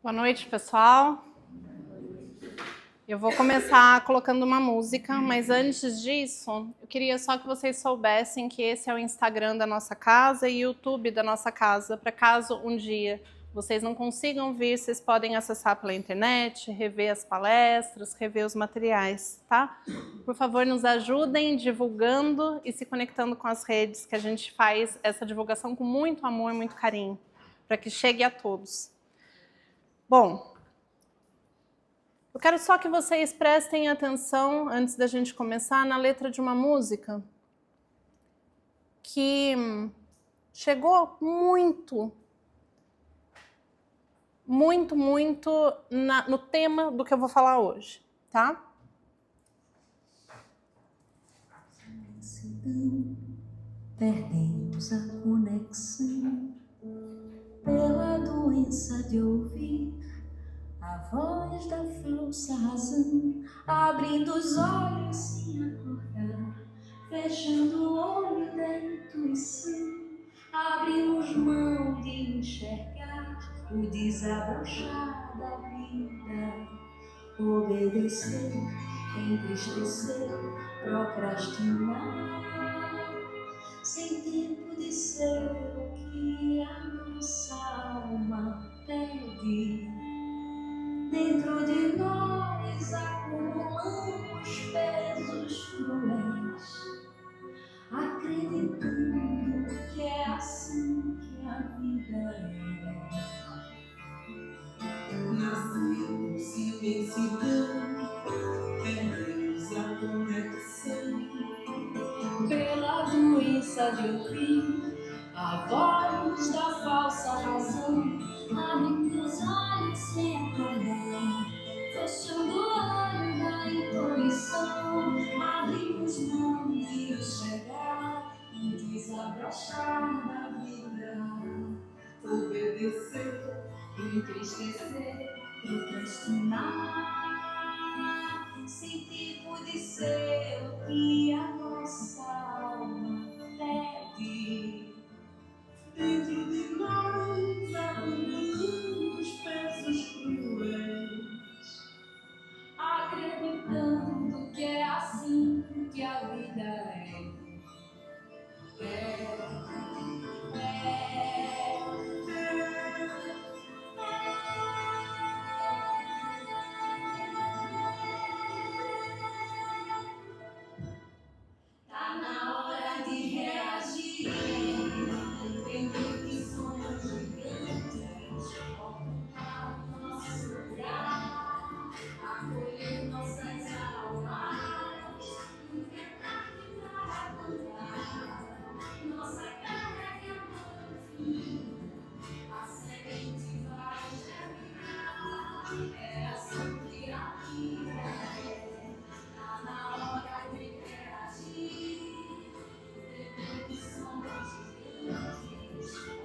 Boa noite, pessoal. Eu vou começar colocando uma música, mas antes disso, eu queria só que vocês soubessem que esse é o Instagram da nossa casa e o YouTube da nossa casa, para caso um dia vocês não consigam vir, vocês podem acessar pela internet, rever as palestras, rever os materiais, tá? Por favor, nos ajudem divulgando e se conectando com as redes, que a gente faz essa divulgação com muito amor e muito carinho, para que chegue a todos. Bom, eu quero só que vocês prestem atenção, antes da gente começar, na letra de uma música que chegou muito no tema do que eu vou falar hoje, tá? Perdemos a conexão pela doença de ouvir a voz da falsa razão, abrindo os olhos sem acordar, fechando o olho da intuição, abrimos mão de enxergar o desabrochar da vida, obedecer, entristecer, procrastinar, sem tempo de ser o que a nossa alma pede. Dentro de nós acumulamos pesos cruéis, acreditando que é assim que a vida é. Nascemos imensidão, perdemos a conexão pela doença de ouvir a voz da falsa razão, abrindo os olhos sem acordar, fechando o olho da intuição, abrimos mão de enxergar e desabrochar da vida, obedecer, entristecer, procrastinar, sem tempo de ser o que a nossa alma pede. Dentro de nós acumulamos pesos cruéis, acreditando que é assim que a vida é. Tá na hora de reagir, entender que somos gigantes, ocupar o nosso lugar, acolher nossas almas, nunca é tarde pra plantar nossa terra de amor infinito, a semente vai germinar, é assim que a vida é. Tá na hora de reagir, entender que somos gigantes,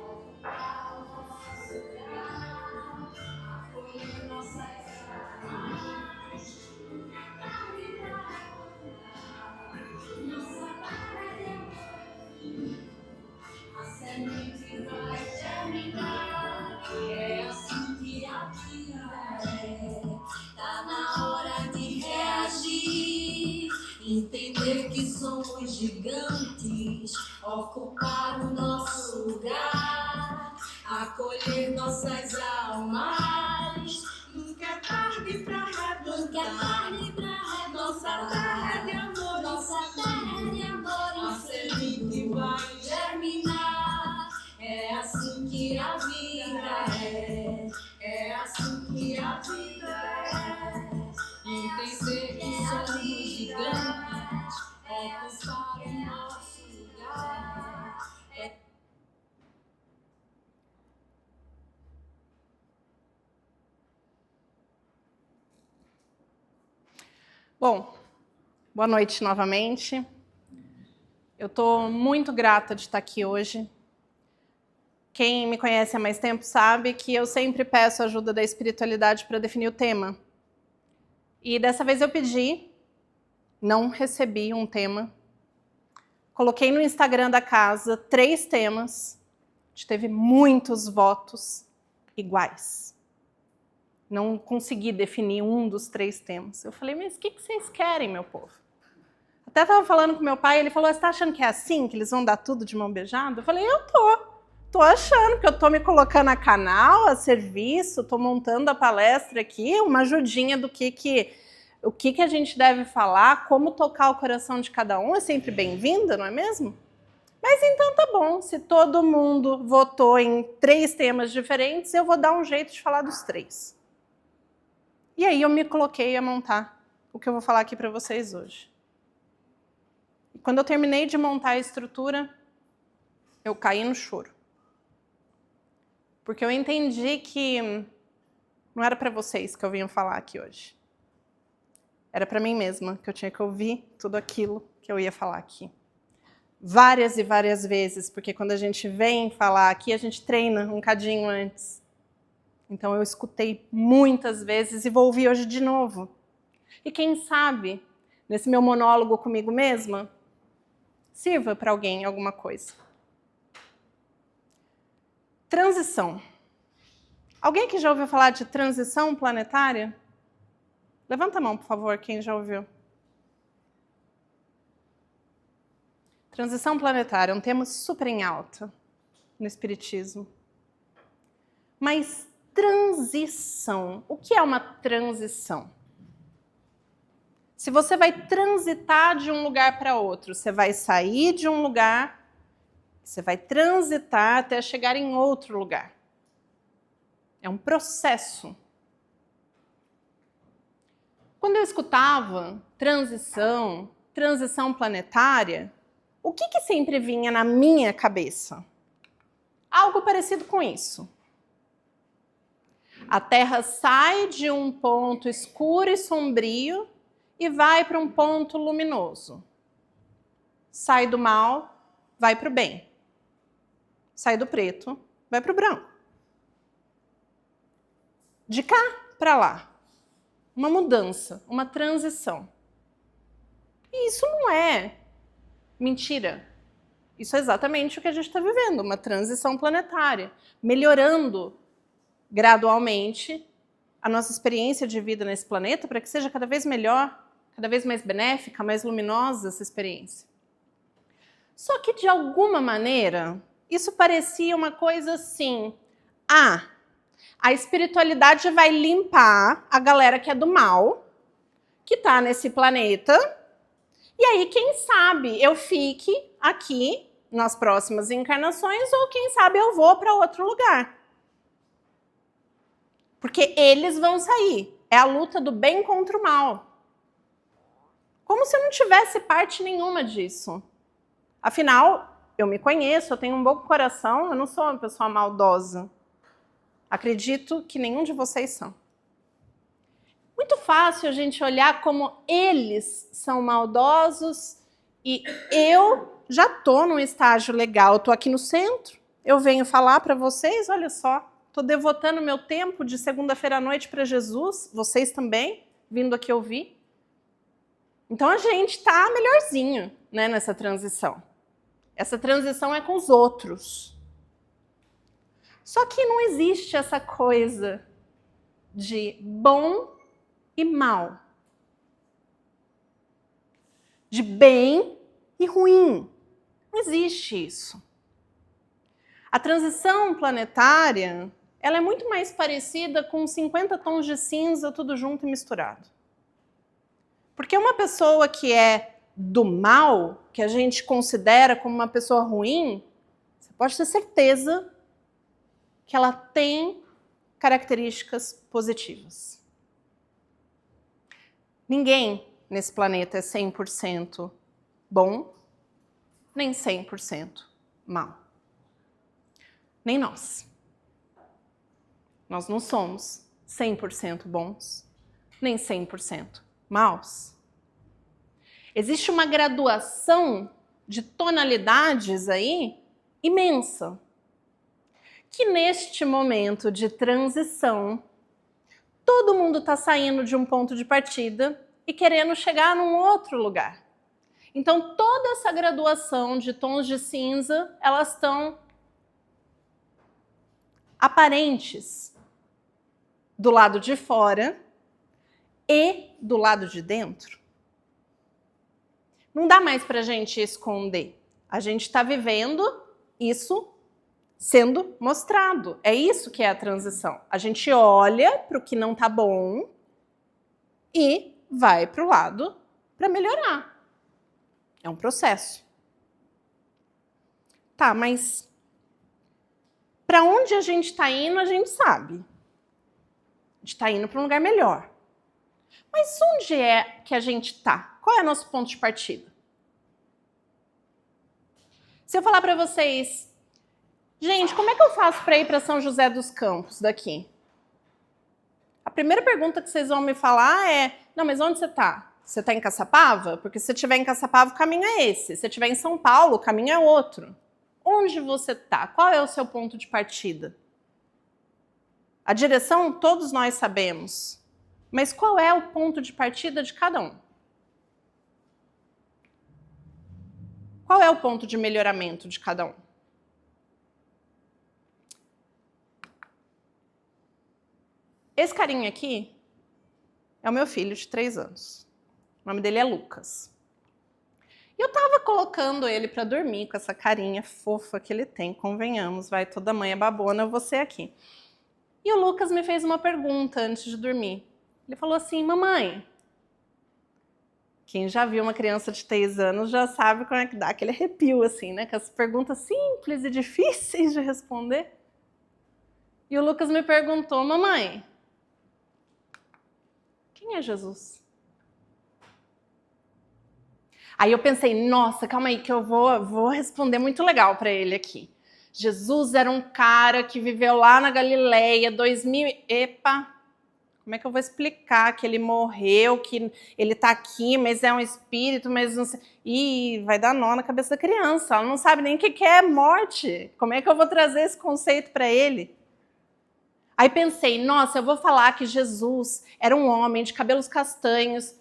ocupar o nosso lugar, acolher nossas almas, nunca é tarde pra recordar nossa terra de amor infinito, a semente vai germinar, é assim que a vida é. Tá na hora de reagir, entender que somos gigantes, ocupar o nosso lugar, acolher nossas almas, nunca é tarde pra replantar nossa terra de amor, a semente vai germinar, é assim que a vida é, é assim que a vida é. Entender que somos gigantes, ocupar o nosso lugar. Bom, boa noite novamente. Eu estou muito grata de estar aqui hoje. Quem me conhece há mais tempo sabe que eu sempre peço ajuda da espiritualidade para definir o tema. E dessa vez eu pedi, não recebi um tema. Coloquei no Instagram da casa 3 temas, a gente teve muitos votos iguais. Não consegui definir um dos 3 temas. Eu falei, mas o que vocês querem, meu povo? Até estava falando com meu pai, ele falou, você está achando que é assim, que eles vão dar tudo de mão beijada? Eu falei, eu tô achando, que eu tô me colocando a canal, a serviço, tô montando a palestra aqui, uma ajudinha do o que a gente deve falar, como tocar o coração de cada um, é sempre bem-vinda, não é mesmo? Mas então tá bom, se todo mundo votou em 3 temas diferentes, eu vou dar um jeito de falar dos 3. E aí eu me coloquei a montar o que eu vou falar aqui para vocês hoje. E quando eu terminei de montar a estrutura, eu caí no choro. Porque eu entendi que não era para vocês que eu vinha falar aqui hoje. Era para mim mesma, que eu tinha que ouvir tudo aquilo que eu ia falar aqui. Várias e várias vezes, porque quando a gente vem falar aqui, a gente treina um cadinho antes. Então eu escutei muitas vezes e vou ouvir hoje de novo. E quem sabe, nesse meu monólogo comigo mesma, sirva para alguém alguma coisa. Transição. Alguém que já ouviu falar de transição planetária? Levanta a mão, por favor, quem já ouviu. Transição planetária é um tema super em alta no espiritismo. Mas transição, o que é uma transição? Se você vai transitar de um lugar para outro, você vai sair de um lugar, você vai transitar até chegar em outro lugar. É um processo. Quando eu escutava transição planetária, o que sempre vinha na minha cabeça? Algo parecido com isso. A Terra sai de um ponto escuro e sombrio e vai para um ponto luminoso. Sai do mal, vai para o bem. Sai do preto, vai para o branco. De cá para lá. Uma mudança, uma transição. E isso não é mentira. Isso é exatamente o que a gente está vivendo, uma transição planetária, melhorando gradualmente a nossa experiência de vida nesse planeta para que seja cada vez melhor, cada vez mais benéfica, mais luminosa essa experiência. Só que, de alguma maneira, isso parecia uma coisa assim, a espiritualidade vai limpar a galera que é do mal, que está nesse planeta, e aí, quem sabe, eu fique aqui nas próximas encarnações, ou quem sabe eu vou para outro lugar. Porque eles vão sair. É a luta do bem contra o mal. Como se eu não tivesse parte nenhuma disso. Afinal, eu me conheço, eu tenho um bom coração, eu não sou uma pessoa maldosa. Acredito que nenhum de vocês são. Muito fácil a gente olhar como eles são maldosos e eu já estou num estágio legal, estou aqui no centro, eu venho falar para vocês, olha só, estou devotando meu tempo de segunda-feira à noite para Jesus, vocês também, vindo aqui ouvir. Então a gente está melhorzinho, né, nessa transição. Essa transição é com os outros. Só que não existe essa coisa de bom e mal. De bem e ruim. Não existe isso. A transição planetária, ela é muito mais parecida com 50 tons de cinza, tudo junto e misturado. Porque uma pessoa que é do mal, que a gente considera como uma pessoa ruim, você pode ter certeza que ela tem características positivas. Ninguém nesse planeta é 100% bom, nem 100% mal. Nem nós. Nós não somos 100% bons, nem 100% maus. Existe uma graduação de tonalidades aí imensa, que neste momento de transição, todo mundo está saindo de um ponto de partida e querendo chegar num outro lugar. Então, toda essa graduação de tons de cinza, elas estão aparentes do lado de fora e do lado de dentro. Não dá mais para a gente esconder. A gente está vivendo isso sendo mostrado. É isso que é a transição. A gente olha para o que não está bom e vai para o lado para melhorar. É um processo. Tá, mas para onde a gente está indo, a gente sabe. A gente está indo para um lugar melhor. Mas onde é que a gente está? Qual é o nosso ponto de partida? Se eu falar para vocês, gente, como é que eu faço para ir para São José dos Campos daqui? A primeira pergunta que vocês vão me falar é, não, mas onde você está? Você está em Caçapava? Porque se você estiver em Caçapava, o caminho é esse. Se você estiver em São Paulo, o caminho é outro. Onde você está? Qual é o seu ponto de partida? A direção todos nós sabemos, mas qual é o ponto de partida de cada um? Qual é o ponto de melhoramento de cada um? Esse carinha aqui é o meu filho de 3 anos. O nome dele é Lucas. E eu tava colocando ele para dormir com essa carinha fofa que ele tem, convenhamos, vai, toda mãe é babona, eu vou ser aqui. E o Lucas me fez uma pergunta antes de dormir. Ele falou assim, mamãe, quem já viu uma criança de 3 anos já sabe como é que dá aquele arrepio, assim, né? Com as perguntas simples e difíceis de responder. E o Lucas me perguntou, mamãe, quem é Jesus? Aí eu pensei, nossa, calma aí que eu vou responder muito legal para ele aqui. Jesus era um cara que viveu lá na Galileia, 2000... Epa, como é que eu vou explicar que ele morreu, que ele tá aqui, mas é um espírito, mas não sei... Ih, vai dar nó na cabeça da criança, ela não sabe nem o que é morte. Como é que eu vou trazer esse conceito para ele? Aí pensei, nossa, eu vou falar que Jesus era um homem de cabelos castanhos.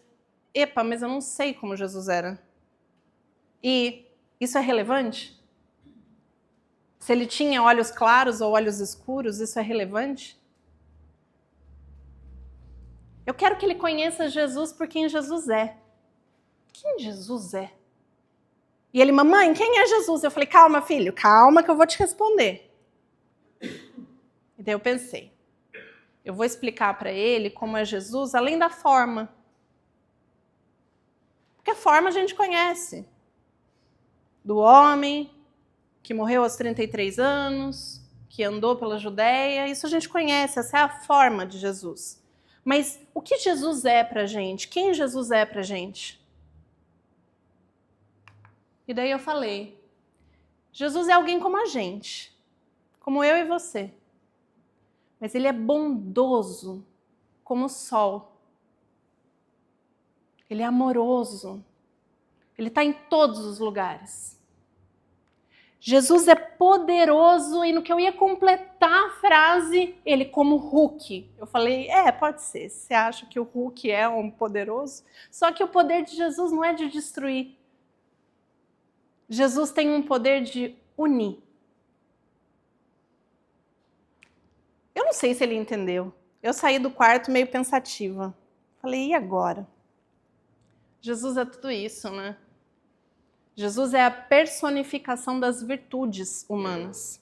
Epa, mas eu não sei como Jesus era. E isso é relevante? Se ele tinha olhos claros ou olhos escuros, isso é relevante? Eu quero que ele conheça Jesus por quem Jesus é. Quem Jesus é? E ele, mamãe, quem é Jesus? Eu falei, calma, filho, calma que eu vou te responder. E daí eu pensei, eu vou explicar para ele como é Jesus além da forma. Porque a forma a gente conhece. Do homem que morreu aos 33 anos, que andou pela Judéia, isso a gente conhece, essa é a forma de Jesus. Mas o que Jesus é pra gente? Quem Jesus é pra gente? E daí eu falei, Jesus é alguém como a gente, como eu e você. Mas ele é bondoso como o sol. Ele é amoroso. Ele está em todos os lugares. Jesus é poderoso e no que eu ia completar a frase, ele como Hulk. Eu falei, pode ser, você acha que o Hulk é um poderoso? Só que o poder de Jesus não é de destruir. Jesus tem um poder de unir. Eu não sei se ele entendeu. Eu saí do quarto meio pensativa. Falei, e agora? Jesus é tudo isso, né? Jesus é a personificação das virtudes humanas.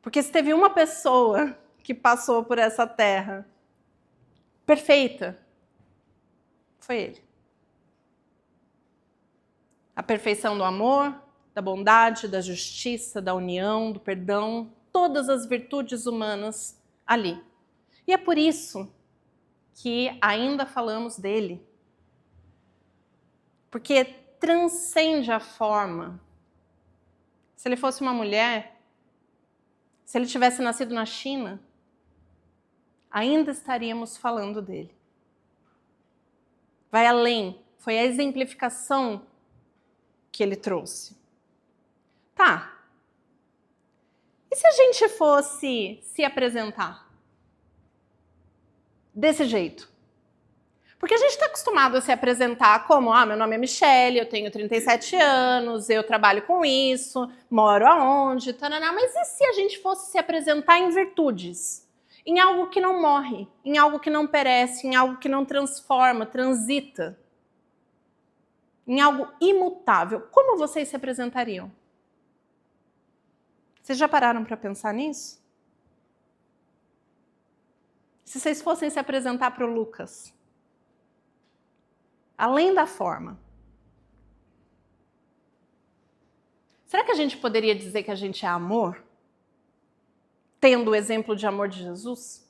Porque se teve uma pessoa que passou por essa terra perfeita, foi ele. A perfeição do amor, da bondade, da justiça, da união, do perdão, todas as virtudes humanas ali. E é por isso que ainda falamos dele. Porque transcende a forma. Se ele fosse uma mulher, se ele tivesse nascido na China, ainda estaríamos falando dele. Vai além, foi a exemplificação que ele trouxe. Tá. E se a gente fosse se apresentar desse jeito? Porque a gente está acostumado a se apresentar como, meu nome é Michele, eu tenho 37 anos, eu trabalho com isso, moro aonde, taraná. Mas e se a gente fosse se apresentar em virtudes? em algo que não morre, em algo que não perece, em algo que não transforma, transita, em algo imutável, como vocês se apresentariam? Vocês já pararam para pensar nisso? Se vocês fossem se apresentar para o Lucas, além da forma, será que a gente poderia dizer que a gente é amor? Tendo o exemplo de amor de Jesus?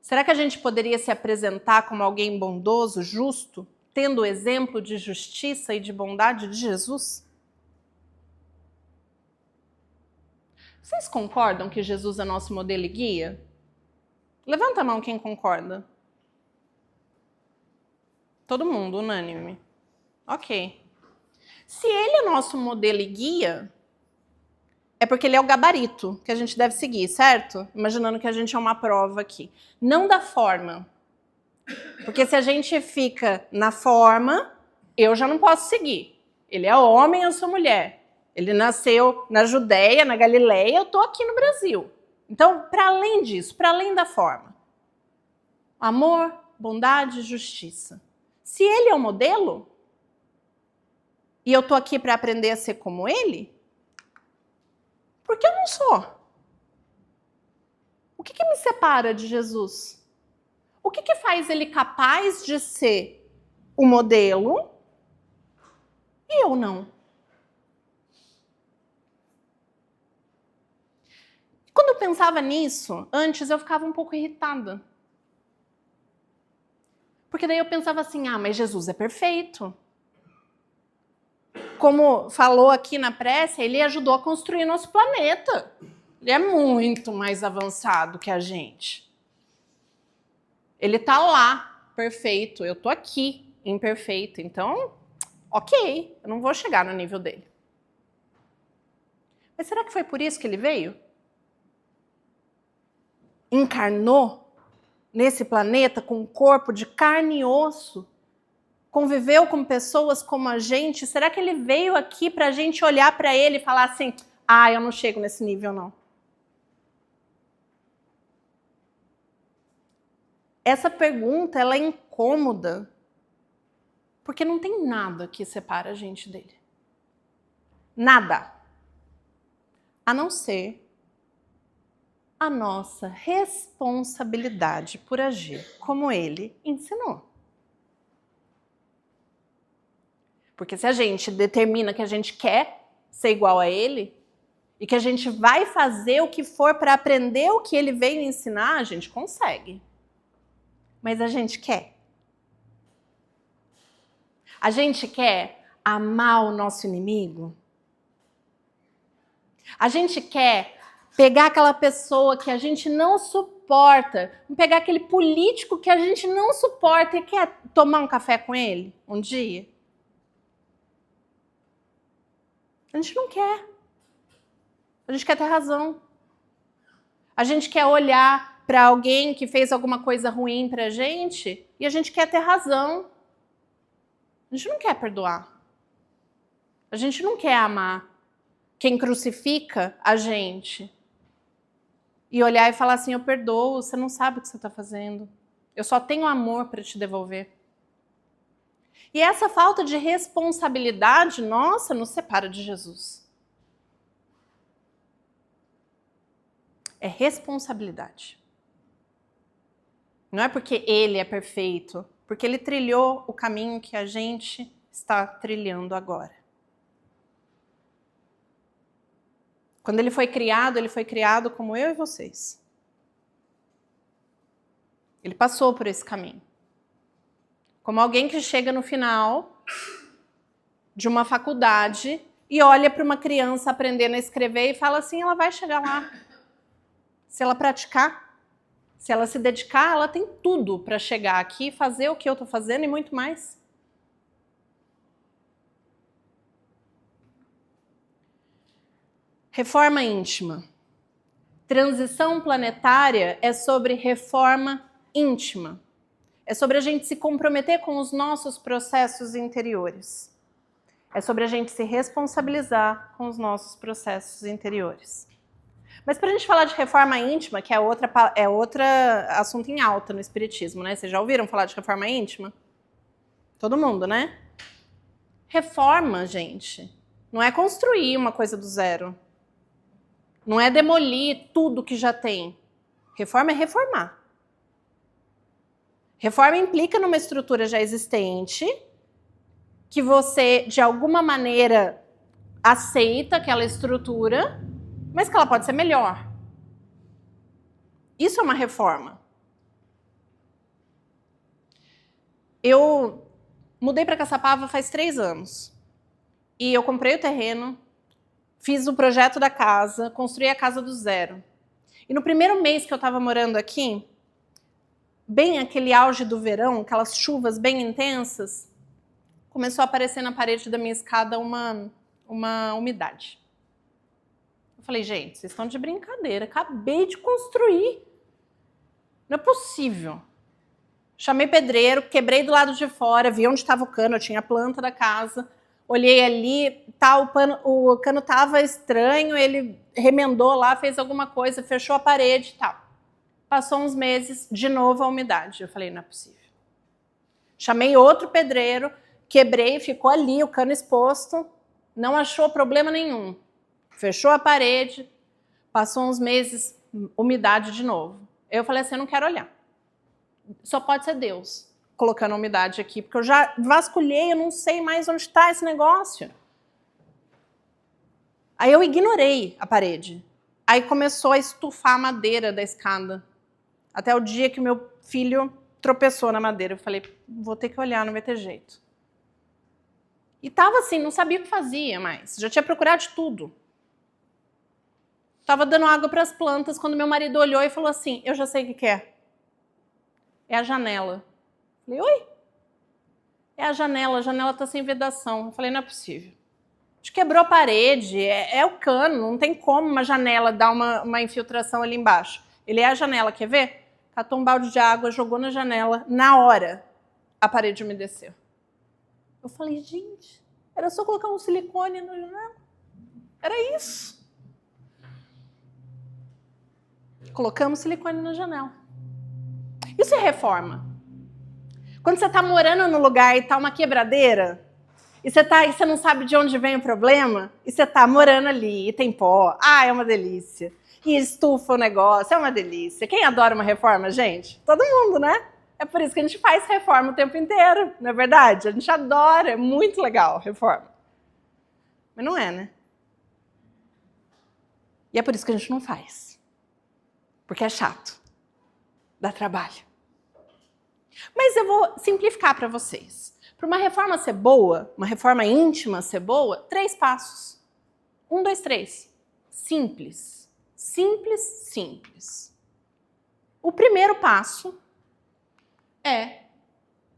Será que a gente poderia se apresentar como alguém bondoso, justo, tendo o exemplo de justiça e de bondade de Jesus? Vocês concordam que Jesus é nosso modelo e guia? Levanta a mão quem concorda. Todo mundo, unânime. Ok. Se ele é nosso modelo e guia, é porque ele é o gabarito que a gente deve seguir, certo? Imaginando que a gente é uma prova aqui. Não da forma. Porque se a gente fica na forma, eu já não posso seguir. Ele é homem, eu sou mulher. Ele nasceu na Judéia, na Galileia, eu estou aqui no Brasil. Então, para além disso, para além da forma, amor, bondade, justiça. Se ele é o modelo, e eu estou aqui para aprender a ser como ele, por que eu não sou? O que me separa de Jesus? O que faz ele capaz de ser o modelo e eu não? Quando eu pensava nisso, antes eu ficava um pouco irritada. Porque daí eu pensava assim, mas Jesus é perfeito. Como falou aqui na prece, ele ajudou a construir nosso planeta. Ele é muito mais avançado que a gente. Ele tá lá, perfeito. Eu tô aqui, imperfeito. Então, ok, eu não vou chegar no nível dele. Mas será que foi por isso que ele veio? Encarnou nesse planeta com um corpo de carne e osso, conviveu com pessoas como a gente, será que ele veio aqui para a gente olhar para ele e falar assim, eu não chego nesse nível não? Essa pergunta, ela é incômoda, porque não tem nada que separa a gente dele. Nada. A não ser a nossa responsabilidade por agir como ele ensinou. Porque se a gente determina que a gente quer ser igual a ele e que a gente vai fazer o que for para aprender o que ele veio ensinar, a gente consegue. Mas a gente quer. A gente quer amar o nosso inimigo. A gente quer pegar aquela pessoa que a gente não suporta, pegar aquele político que a gente não suporta e quer tomar um café com ele um dia. A gente não quer. A gente quer ter razão. A gente quer olhar para alguém que fez alguma coisa ruim para a gente e a gente quer ter razão. A gente não quer perdoar. A gente não quer amar quem crucifica a gente e olhar e falar assim, eu perdoo, você não sabe o que você está fazendo. Eu só tenho amor para te devolver. E essa falta de responsabilidade nossa nos separa de Jesus. É responsabilidade. Não é porque ele é perfeito, porque ele trilhou o caminho que a gente está trilhando agora. Quando ele foi criado como eu e vocês. Ele passou por esse caminho. Como alguém que chega no final de uma faculdade e olha para uma criança aprendendo a escrever e fala assim, ela vai chegar lá. Se ela praticar, se ela se dedicar, ela tem tudo para chegar aqui, fazer o que eu estou fazendo e muito mais. Reforma íntima. Transição planetária é sobre reforma íntima. É sobre a gente se comprometer com os nossos processos interiores. É sobre a gente se responsabilizar com os nossos processos interiores. Mas para a gente falar de reforma íntima, que é outra assunto em alta no espiritismo, né? Vocês já ouviram falar de reforma íntima? Todo mundo, né? Reforma, gente, não é construir uma coisa do zero. Não é demolir tudo que já tem. Reforma é reformar. Reforma implica numa estrutura já existente, que você, de alguma maneira, aceita aquela estrutura, mas que ela pode ser melhor. Isso é uma reforma. Eu mudei para Caçapava faz 3 anos. E eu comprei o terreno, fiz o projeto da casa, construí a casa do zero. E no primeiro mês que eu estava morando aqui, bem aquele auge do verão, aquelas chuvas bem intensas, começou a aparecer na parede da minha escada uma umidade. Eu falei, gente, vocês estão de brincadeira, acabei de construir. Não é possível. Chamei pedreiro, quebrei do lado de fora, vi onde estava o cano, eu tinha a planta da casa, olhei ali, o cano estava estranho, ele remendou lá, fez alguma coisa, fechou a parede e tal. Passou uns meses, de novo a umidade. Eu falei, não é possível. Chamei outro pedreiro, quebrei, ficou ali o cano exposto, não achou problema nenhum. Fechou a parede, passou uns meses, umidade de novo. Eu falei assim, eu não quero olhar. Só pode ser Deus colocando a umidade aqui, porque eu já vasculhei, eu não sei mais onde está esse negócio. Aí eu ignorei a parede. Aí começou a estufar a madeira da escada. Até o dia que o meu filho tropeçou na madeira. Eu falei, vou ter que olhar, não vai ter jeito. E tava assim, não sabia o que fazia mais. Já tinha procurado de tudo. Tava dando água para as plantas quando meu marido olhou e falou assim, eu já sei o que é. É a janela. Eu falei, oi? É a janela tá sem vedação. Eu falei, não é possível. A gente quebrou a parede, é o cano, não tem como uma janela dar uma infiltração ali embaixo. Ele é a janela, quer ver? Catou um balde de água, jogou na janela, na hora, a parede umedeceu. Eu falei, gente, era só colocar um silicone na janela. Era isso. Colocamos silicone na janela. Isso é reforma. Quando você está morando no lugar e está uma quebradeira, e você não sabe de onde vem o problema, e você está morando ali, e tem pó, é uma delícia. E estufa o negócio, é uma delícia. Quem adora uma reforma, gente? Todo mundo, né? É por isso que a gente faz reforma o tempo inteiro, não é verdade? A gente adora, é muito legal reforma. Mas não é, né? E é por isso que a gente não faz. Porque é chato. Dá trabalho. Mas eu vou simplificar para vocês. Para uma reforma ser boa, uma reforma íntima ser boa, 3 passos. 1, 2, 3. Simples. Simples, simples. O primeiro passo é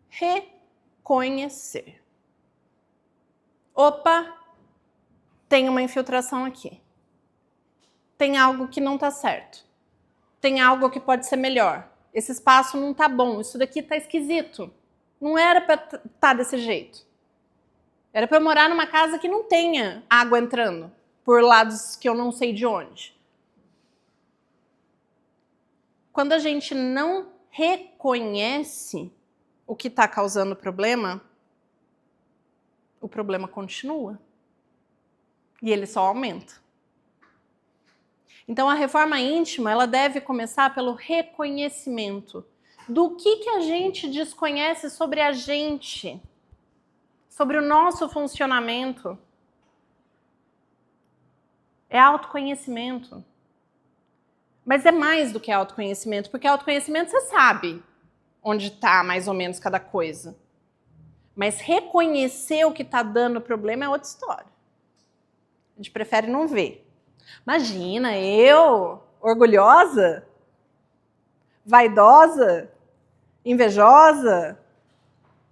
reconhecer. Opa, tem uma infiltração aqui. Tem algo que não está certo. Tem algo que pode ser melhor. Esse espaço não está bom, isso daqui está esquisito. Não era para estar desse jeito. Era para eu morar numa casa que não tenha água entrando por lados que eu não sei de onde. Quando a gente não reconhece o que está causando o problema continua. E ele só aumenta. Então, a reforma íntima, ela deve começar pelo reconhecimento do que a gente desconhece sobre a gente, sobre o nosso funcionamento. É autoconhecimento. Mas é mais do que autoconhecimento, porque autoconhecimento você sabe onde está mais ou menos cada coisa. Mas reconhecer o que está dando problema é outra história. A gente prefere não ver. Imagina, eu, orgulhosa, vaidosa, invejosa,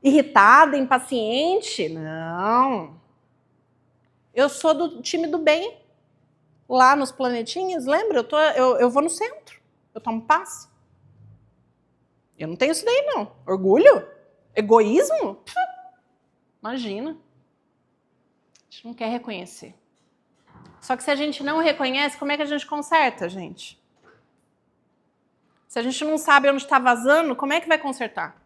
irritada, impaciente. Não. Eu sou do time do bem. Lá nos planetinhas, lembra? Eu vou no centro. Eu tomo passe. Eu não tenho isso daí, não. Orgulho? Egoísmo? Imagina. A gente não quer reconhecer. Só que se a gente não reconhece, como é que a gente conserta, gente? Se a gente não sabe onde está vazando, como é que vai consertar?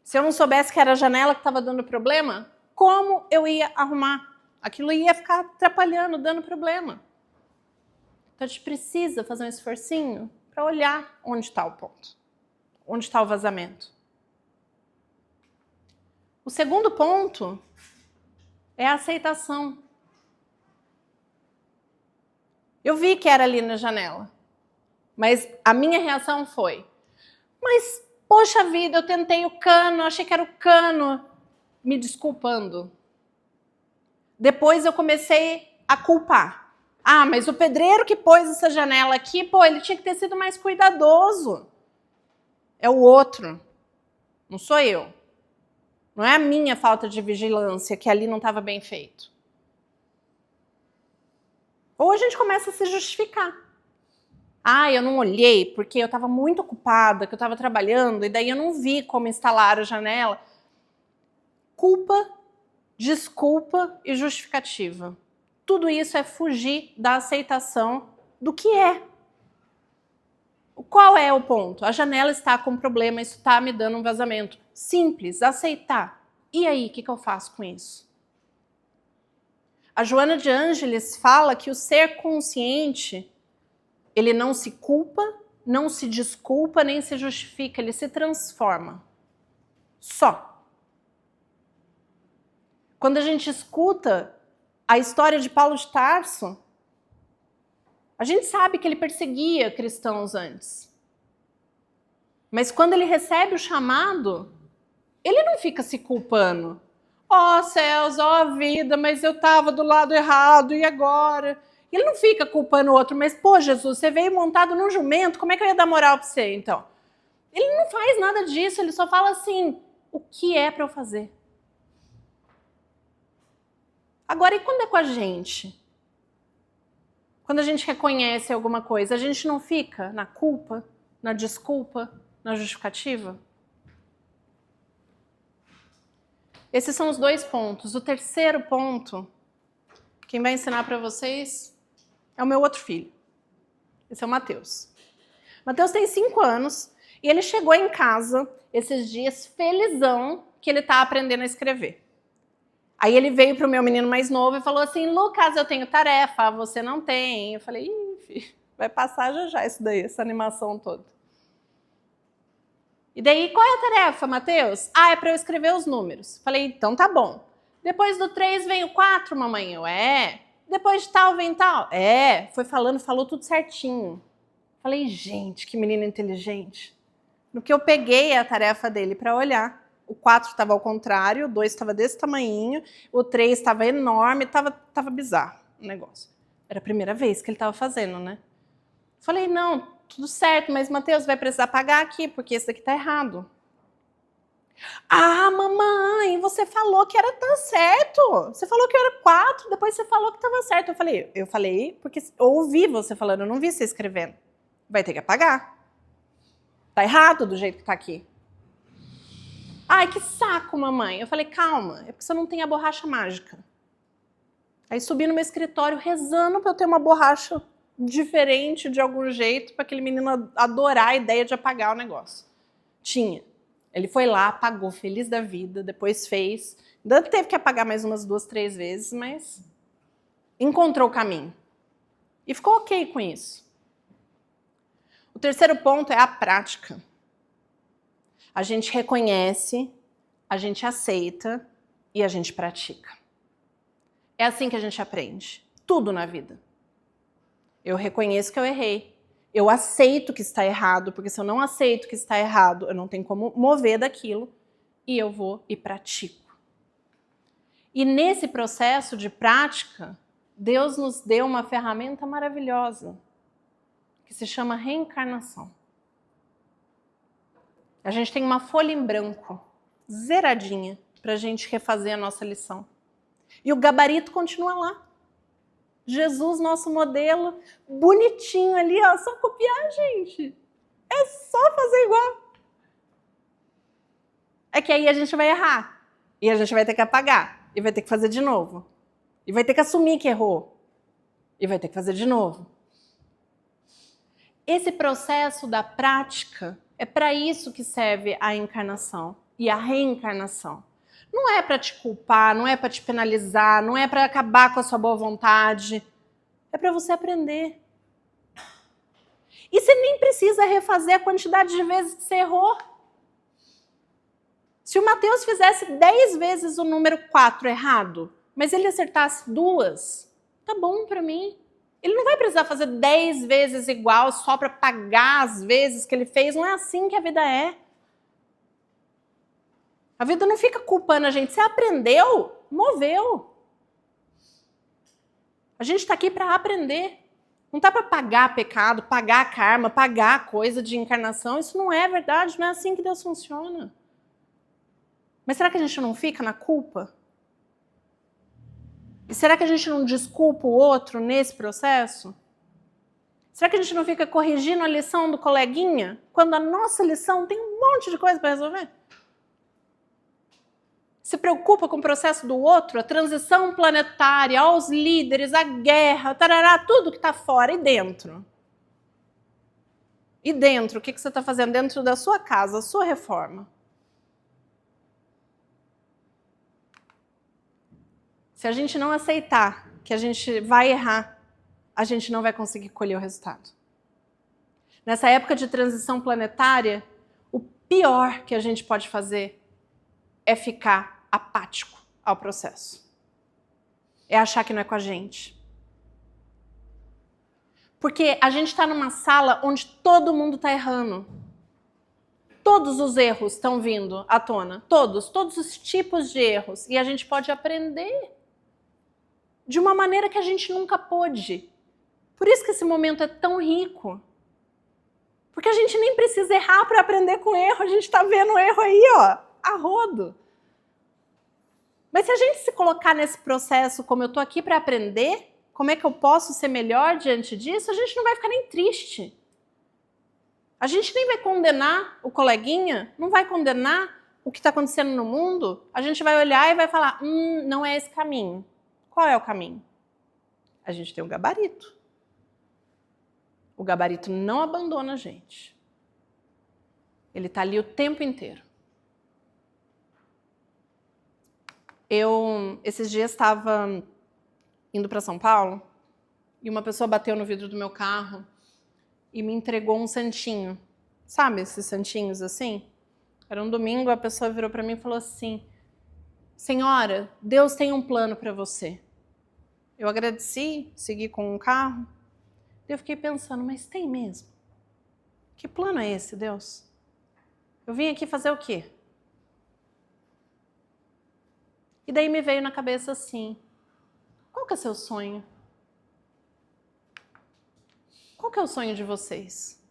Se eu não soubesse que era a janela que estava dando problema, como eu ia arrumar? Aquilo ia ficar atrapalhando, dando problema. Então a gente precisa fazer um esforcinho para olhar onde está o ponto, onde está o vazamento. O segundo ponto é a aceitação. Eu vi que era ali na janela, mas a minha reação foi: mas, poxa vida, eu tentei o cano, achei que era o cano, me desculpando. Depois eu comecei a culpar. Ah, mas o pedreiro que pôs essa janela aqui, pô, ele tinha que ter sido mais cuidadoso. É o outro, não sou eu. Não é a minha falta de vigilância que ali não estava bem feito. Ou a gente começa a se justificar. Ah, eu não olhei porque eu estava muito ocupada, que eu estava trabalhando, e daí eu não vi como instalar a janela. Culpa, desculpa e justificativa. Tudo isso é fugir da aceitação do que é. Qual é o ponto? A janela está com problema, isso está me dando um vazamento. Simples, aceitar. E aí, o que eu faço com isso? A Joana de Ângeles fala que o ser consciente, ele não se culpa, não se desculpa, nem se justifica, ele se transforma. Só. Quando a gente escuta a história de Paulo de Tarso, a gente sabe que ele perseguia cristãos antes. Mas quando ele recebe o chamado, ele não fica se culpando. Ó céus, ó vida, mas eu estava do lado errado, e agora? Ele não fica culpando o outro, mas, pô, Jesus, você veio montado num jumento, como é que eu ia dar moral para você, então? Ele não faz nada disso, ele só fala assim, o que é para eu fazer? Agora, e quando é com a gente? Quando a gente reconhece alguma coisa, a gente não fica na culpa, na desculpa, na justificativa? Esses são os 2 pontos. O terceiro ponto, quem vai ensinar para vocês é o meu outro filho. Esse é o Matheus. Matheus tem 5 anos e ele chegou em casa esses dias felizão que ele está aprendendo a escrever. Aí ele veio para o meu menino mais novo e falou assim, Lucas, eu tenho tarefa, você não tem. Eu falei, ih, filho, vai passar já já isso daí, essa animação toda. E daí, qual é a tarefa, Matheus? Ah, é para eu escrever os números. Falei, então tá bom. Depois do 3 vem o 4, mamãe. Eu, Depois de tal vem tal. Foi falando, falou tudo certinho. Falei, gente, que menino inteligente. No que eu peguei a tarefa dele para olhar, o 4 estava ao contrário, o 2 estava desse tamanhinho, o 3 estava enorme, estava bizarro o negócio. Era a primeira vez que ele estava fazendo, né? Falei, não, tudo certo, mas Matheus vai precisar pagar aqui, porque esse daqui tá errado. Ah, mamãe, você falou que era tão certo. Você falou que era 4, depois você falou que estava certo. Eu falei porque eu ouvi você falando, eu não vi você escrevendo. Vai ter que apagar. Tá errado do jeito que tá aqui. Ai, que saco, mamãe. Eu falei, calma, é porque você não tem a borracha mágica. Aí subi no meu escritório rezando para eu ter uma borracha diferente de algum jeito para aquele menino adorar a ideia de apagar o negócio. Tinha. Ele foi lá, apagou, feliz da vida, depois fez. Ainda teve que apagar mais umas 2, 3 vezes, mas encontrou o caminho. E ficou ok com isso. O terceiro ponto é a prática. A gente reconhece, a gente aceita e a gente pratica. É assim que a gente aprende. Tudo na vida. Eu reconheço que eu errei. Eu aceito que está errado, porque se eu não aceito que está errado, eu não tenho como mover daquilo, e eu vou e pratico. E nesse processo de prática, Deus nos deu uma ferramenta maravilhosa, que se chama reencarnação. A gente tem uma folha em branco, zeradinha, para a gente refazer a nossa lição. E o gabarito continua lá. Jesus, nosso modelo, bonitinho ali, ó, só copiar, gente. É só fazer igual. É que aí a gente vai errar. E a gente vai ter que apagar. E vai ter que fazer de novo. E vai ter que assumir que errou. E vai ter que fazer de novo. Esse processo da prática é para isso que serve a encarnação e a reencarnação. Não é para te culpar, não é para te penalizar, não é para acabar com a sua boa vontade. É para você aprender. E você nem precisa refazer a quantidade de vezes que você errou. Se o Mateus fizesse 10 vezes o número 4 errado, mas ele acertasse 2, tá bom para mim. Ele não vai precisar fazer 10 vezes igual só para pagar as vezes que ele fez. Não é assim que a vida é. A vida não fica culpando a gente. Você aprendeu, moveu. A gente está aqui para aprender. Não está para pagar pecado, pagar karma, pagar coisa de encarnação. Isso não é verdade, não é assim que Deus funciona. Mas será que a gente não fica na culpa? E será que a gente não desculpa o outro nesse processo? Será que a gente não fica corrigindo a lição do coleguinha, quando a nossa lição tem um monte de coisa para resolver? Se preocupa com o processo do outro, a transição planetária, os líderes, a guerra, tarará, tudo que está fora e dentro. E dentro, o que você está fazendo dentro da sua casa, a sua reforma? Se a gente não aceitar que a gente vai errar, a gente não vai conseguir colher o resultado. Nessa época de transição planetária, o pior que a gente pode fazer é ficar apático ao processo. É achar que não é com a gente. Porque a gente está numa sala onde todo mundo está errando. Todos os erros estão vindo à tona. Todos os tipos de erros. E a gente pode aprender de uma maneira que a gente nunca pôde. Por isso que esse momento é tão rico. Porque a gente nem precisa errar para aprender com erro. A gente está vendo o erro aí, ó, a rodo. Mas se a gente se colocar nesse processo como eu estou aqui para aprender, como é que eu posso ser melhor diante disso, a gente não vai ficar nem triste. A gente nem vai condenar o coleguinha, não vai condenar o que está acontecendo no mundo. A gente vai olhar e vai falar, não é esse caminho. Qual é o caminho? A gente tem um gabarito. O gabarito não abandona a gente. Ele está ali o tempo inteiro. Eu, esses dias, estava indo para São Paulo e uma pessoa bateu no vidro do meu carro e me entregou um santinho. Sabe esses santinhos assim? Era um domingo, a pessoa virou para mim e falou assim, senhora, Deus tem um plano para você. Eu agradeci, segui com o carro. Eu fiquei pensando, mas tem mesmo? Que plano é esse, Deus? Eu vim aqui fazer o quê? E daí me veio na cabeça assim, qual que é seu sonho? Qual que é o sonho de vocês?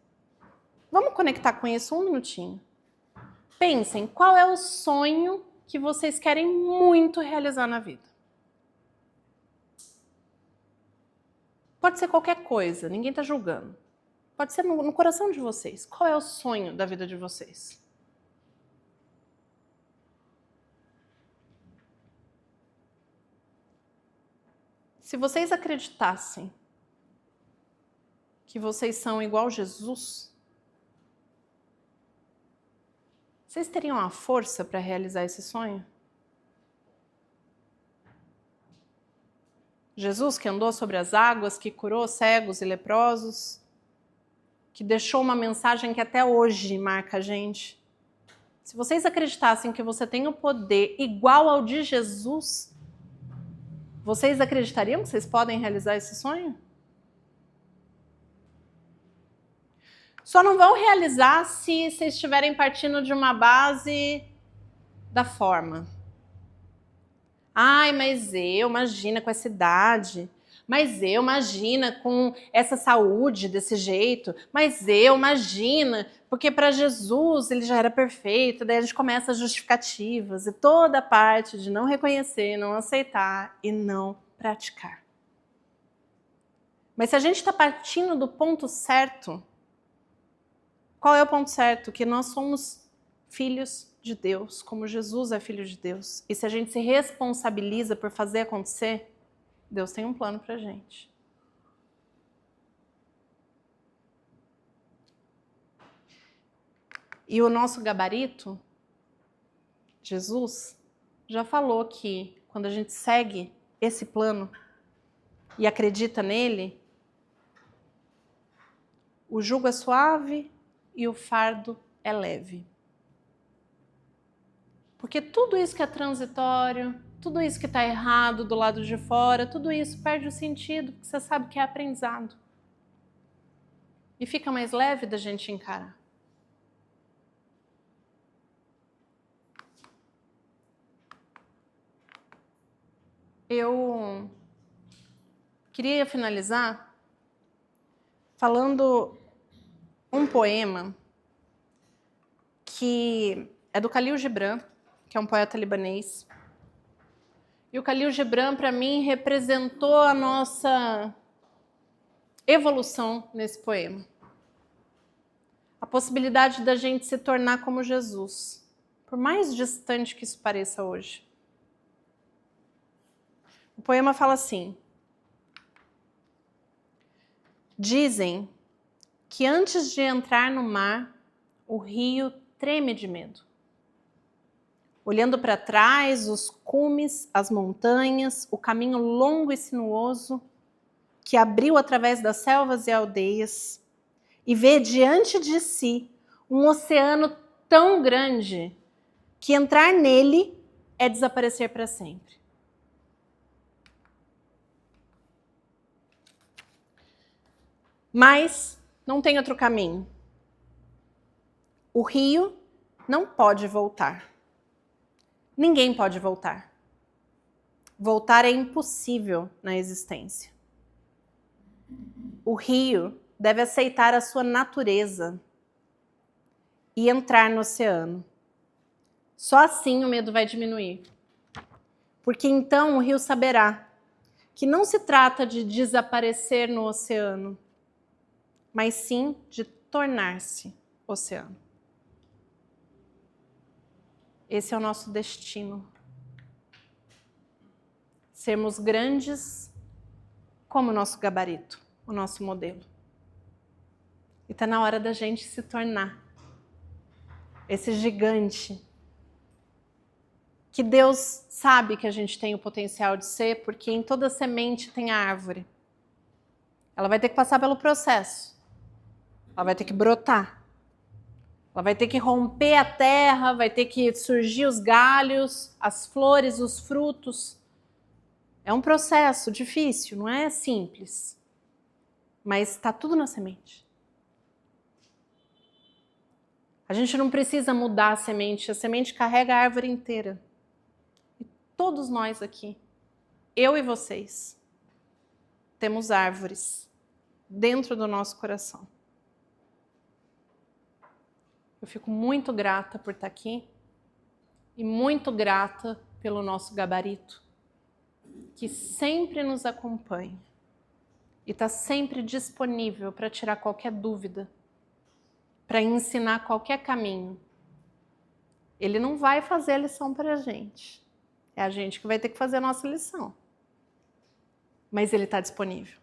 Vamos conectar com isso um minutinho. Pensem, qual é o sonho que vocês querem muito realizar na vida? Pode ser qualquer coisa, ninguém está julgando. Pode ser no coração de vocês. Qual é o sonho da vida de vocês? Se vocês acreditassem que vocês são igual Jesus, vocês teriam a força para realizar esse sonho? Jesus que andou sobre as águas, que curou cegos e leprosos, que deixou uma mensagem que até hoje marca a gente. Se vocês acreditassem que você tem o poder igual ao de Jesus, vocês acreditariam que vocês podem realizar esse sonho? Só não vão realizar se vocês estiverem partindo de uma base da forma. Ai, mas eu, imagina com essa idade. Mas eu, imagina com essa saúde desse jeito. Mas eu, imagina, porque para Jesus ele já era perfeito. Daí a gente começa as justificativas e toda a parte de não reconhecer, não aceitar e não praticar. Mas se a gente está partindo do ponto certo, qual é o ponto certo? Que nós somos filhos de Deus, como Jesus é filho de Deus. E se a gente se responsabiliza por fazer acontecer, Deus tem um plano pra gente. E o nosso gabarito, Jesus, já falou que quando a gente segue esse plano e acredita nele, o jugo é suave e o fardo é leve. Porque tudo isso que é transitório, tudo isso que está errado do lado de fora, tudo isso perde o sentido, porque você sabe que é aprendizado. E fica mais leve da gente encarar. Eu queria finalizar falando um poema que é do Khalil Gibran, que é um poeta libanês. E o Khalil Gibran, para mim, representou a nossa evolução nesse poema. A possibilidade da gente se tornar como Jesus, por mais distante que isso pareça hoje. O poema fala assim: dizem que antes de entrar no mar, o rio treme de medo. Olhando para trás, os cumes, as montanhas, o caminho longo e sinuoso que abriu através das selvas e aldeias, e vê diante de si um oceano tão grande que entrar nele é desaparecer para sempre. Mas não tem outro caminho. O rio não pode voltar. Ninguém pode voltar. Voltar é impossível na existência. O rio deve aceitar a sua natureza e entrar no oceano. Só assim o medo vai diminuir. Porque então o rio saberá que não se trata de desaparecer no oceano, mas sim de tornar-se oceano. Esse é o nosso destino. Sermos grandes como o nosso gabarito, o nosso modelo. E está na hora da gente se tornar esse gigante que Deus sabe que a gente tem o potencial de ser, porque em toda semente tem a árvore. Ela vai ter que passar pelo processo. Ela vai ter que brotar. Ela vai ter que romper a terra, vai ter que surgir os galhos, as flores, os frutos. É um processo difícil, não é simples. Mas está tudo na semente. A gente não precisa mudar a semente carrega a árvore inteira. E todos nós aqui, eu e vocês, temos árvores dentro do nosso coração. Eu fico muito grata por estar aqui e muito grata pelo nosso gabarito, que sempre nos acompanha e está sempre disponível para tirar qualquer dúvida, para ensinar qualquer caminho. Ele não vai fazer a lição para a gente. É a gente que vai ter que fazer a nossa lição. Mas ele está disponível.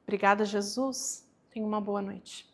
Obrigada, Jesus. Tenha uma boa noite.